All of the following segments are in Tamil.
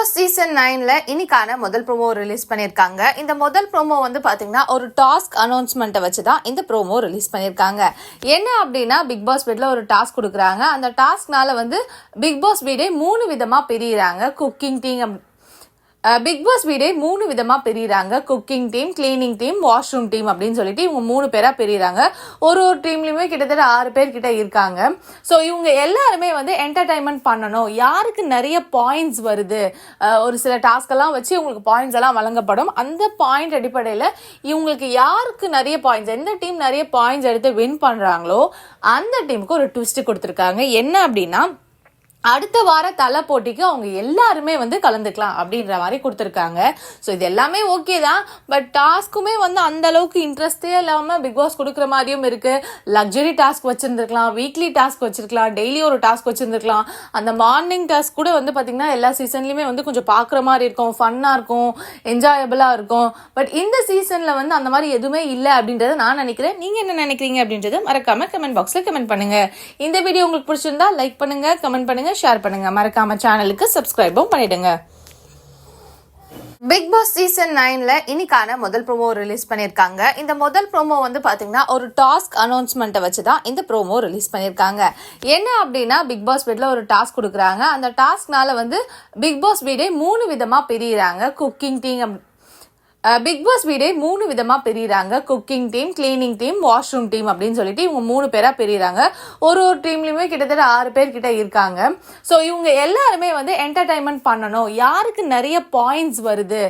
பாஸ் சீசன் 9ல இன்னைக்கான முதல் ப்ரோமோ ரிலீஸ் பண்ணியிருக்காங்க. இந்த முதல் ப்ரோமோ வந்து பாத்தீங்கன்னா ஒரு டாஸ்க் அனௌன்ஸ்மெண்ட்டை வச்சு தான் இந்த ப்ரோமோ ரிலீஸ் பண்ணியிருக்காங்க. என்ன அப்படின்னா பிக் பாஸ் வீட்ல ஒரு டாஸ்க் கொடுக்குறாங்க. அந்த டாஸ்க்னால வந்து பிக் பாஸ் வீடே 3 விதமா பிரியிறாங்க. குக்கிங் டீம் பிக் பாஸ் வீடே 3 விதமா பிரியிறாங்க. Cooking team, cleaning team, washroom team அப்படின்னு சொல்லிட்டு இவங்க 3 பேரா பிரியிறாங்க. ஒரு டீம்லயுமே கிட்டத்தட்ட 6 பேர் கிட்ட இருக்காங்க. ஸோ இவங்க எல்லாருமே வந்து என்டர்டைன்மெண்ட் பண்ணணும். யாருக்கு நிறைய பாயிண்ட்ஸ் வருது, ஒரு சில டாஸ்க் எல்லாம் வச்சு இவங்களுக்கு பாயிண்ட்ஸ் எல்லாம் வழங்கப்படும். அந்த பாயிண்ட் அடிப்படையில் இவங்களுக்கு யாருக்கு நிறைய பாயிண்ட்ஸ், எந்த டீம் நிறைய பாயிண்ட்ஸ் எடுத்து வின் பண்றாங்களோ அந்த டீமுக்கு ஒரு ட்விஸ்ட் கொடுத்துருக்காங்க. என்ன அப்படின்னா அடுத்த வார தலை போட்டிக்கு அவங்க எல்லாருமே வந்து கலந்துக்கலாம் அப்படின்ற மாதிரி கொடுத்துருக்காங்க. ஸோ இது எல்லாமே ஓகே தான். பட் டாஸ்க்குமே வந்து அந்த அளவுக்கு இன்ட்ரெஸ்டே இல்லாமல் பிக் பாஸ் கொடுக்குற மாதிரியும் இருக்கு. லக்ஸரி டாஸ்க் வச்சிருந்துருக்கலாம், வீக்லி டாஸ்க் வச்சிருக்கலாம், டெய்லி ஒரு டாஸ்க் வச்சிருந்துருக்கலாம். அந்த மார்னிங் டாஸ்க் கூட வந்து பார்த்தீங்கன்னா எல்லா சீசன்லையுமே வந்து கொஞ்சம் பார்க்குற மாதிரி இருக்கும், ஃபன்னாக இருக்கும், என்ஜாயபிளாக இருக்கும். பட் இந்த சீசனில் வந்து அந்த மாதிரி எதுவுமே இல்லை அப்படின்றத நான் நினைக்கிறேன். நீங்கள் என்ன நினைக்கிறீங்க அப்படின்றத மறக்காம கமெண்ட் பாக்ஸில் கமெண்ட் பண்ணுங்க. இந்த வீடியோ உங்களுக்கு பிடிச்சிருந்தா லைக் பண்ணுங்க, கமெண்ட் பண்ணுங்க, ஷேர் பண்ணுங்க. மறக்காம சேனலுக்கு சப்ஸ்கிரைபும் பண்ணிடுங்க. பிக் பாஸ் சீசன் 9ல இன்னைக்கான முதல் ப்ரோமோ ரிலீஸ் பண்ணியிருக்காங்க. இந்த முதல் ப்ரோமோ வந்து பாத்தீங்கன்னா ஒரு டாஸ்க் அனௌன்ஸ்மெண்ட்டை வச்சு தான் இந்த ப்ரோமோ ரிலீஸ் பண்ணியிருக்காங்க. என்ன அப்படின்னா பிக் பாஸ் வீட்ல ஒரு டாஸ்க் கொடுக்குறாங்க. அந்த டாஸ்க்னால வந்து பிக் பாஸ் வீடே 3 விதமா பிரியிறாங்க. குக்கிங் டீம் பிக் பாஸ் வீடே 3 விதமா பிரியிறாங்க. Cooking team, cleaning team, washroom team அப்படின்னு சொல்லிட்டு இவங்க 3 பேரா பிரியிறாங்க. ஒரு டீம்லயுமே கிட்டத்தட்ட 6 பேர் கிட்ட இருக்காங்க. ஸோ இவங்க எல்லாருமே வந்து என்டர்டைன்மெண்ட் பண்ணணும். யாருக்கு நிறைய பாயிண்ட்ஸ் வருது,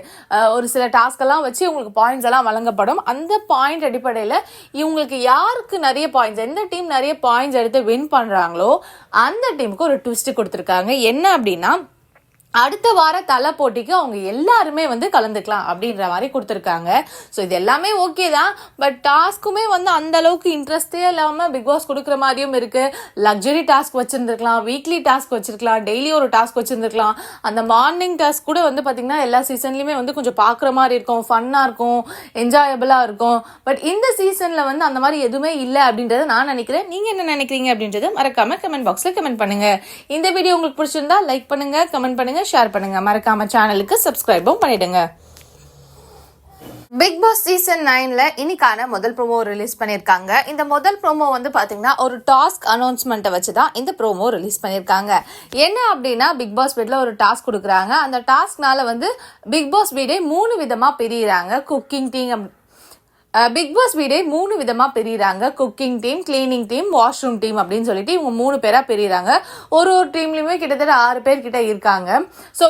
ஒரு சில டாஸ்க் எல்லாம் வச்சு இவங்களுக்கு பாயிண்ட்ஸ் எல்லாம் வழங்கப்படும். அந்த பாயிண்ட் அடிப்படையில் இவங்களுக்கு யாருக்கு நிறைய பாயிண்ட்ஸ், எந்த டீம் நிறைய பாயிண்ட்ஸ் எடுத்து வின் பண்றாங்களோ அந்த டீமுக்கு ஒரு ட்விஸ்ட் கொடுத்துருக்காங்க. என்ன அப்படின்னா அடுத்த வார தலை போட்டிக்கு அவங்க எல்லாருமே வந்து கலந்துக்கலாம் அப்படின்ற மாதிரி கொடுத்துருக்காங்க. ஸோ இது எல்லாமே ஓகே தான். பட் டாஸ்க்குமே வந்து அந்த அளவுக்கு இன்ட்ரெஸ்டே இல்லாமல் பிக் பாஸ் கொடுக்குற மாதிரியும் இருக்கு. லக்ஸரி டாஸ்க் வச்சிருந்துருக்கலாம், வீக்லி டாஸ்க் வச்சிருக்கலாம், டெய்லி ஒரு டாஸ்க் வச்சிருந்துருக்கலாம். அந்த மார்னிங் டாஸ்க் கூட வந்து பார்த்தீங்கன்னா எல்லா சீசன்லையுமே வந்து கொஞ்சம் பார்க்குற மாதிரி இருக்கும், ஃபன்னாக இருக்கும், என்ஜாயபிளாக இருக்கும். பட் இந்த சீசனில் வந்து அந்த மாதிரி எதுவுமே இல்லை அப்படின்றத நான் நினைக்கிறேன். நீங்கள் என்ன நினைக்கிறீங்க அப்படின்றத மறக்காம கமெண்ட் பாக்ஸில் கமெண்ட் பண்ணுங்க. இந்த வீடியோ உங்களுக்கு பிடிச்சிருந்தா லைக் பண்ணுங்க, கமெண்ட் பண்ணுங்க, ஷேர் பண்ணுங்க. மறக்காம சேனலுக்கு சப்ஸ்கிரைபும் பண்ணிடுங்க. பிக் பாஸ் சீசன் 9ல இன்னைக்கான முதல் ப்ரோமோ ரிலீஸ் பண்ணியிருக்காங்க. இந்த முதல் ப்ரோமோ வந்து பாத்தீங்கன்னா ஒரு டாஸ்க் அனௌன்ஸ்மெண்ட்டை வச்சு தான் இந்த ப்ரோமோ ரிலீஸ் பண்ணியிருக்காங்க. என்ன அப்படின்னா பிக் பாஸ் வீட்ல ஒரு டாஸ்க் கொடுக்குறாங்க. அந்த டாஸ்க்னால வந்து பிக் பாஸ் வீடே 3 விதமா பிரியிறாங்க. குக்கிங் டீம் பிக் பாஸ் வீடே 3 விதமா பிரியிறாங்க. Cooking team, cleaning team, washroom team அப்படின்னு சொல்லிட்டு இவங்க 3 பேரா பிரியிறாங்க. ஒரு டீம்லயுமே கிட்டத்தட்ட 6 பேர் கிட்ட இருக்காங்க. ஸோ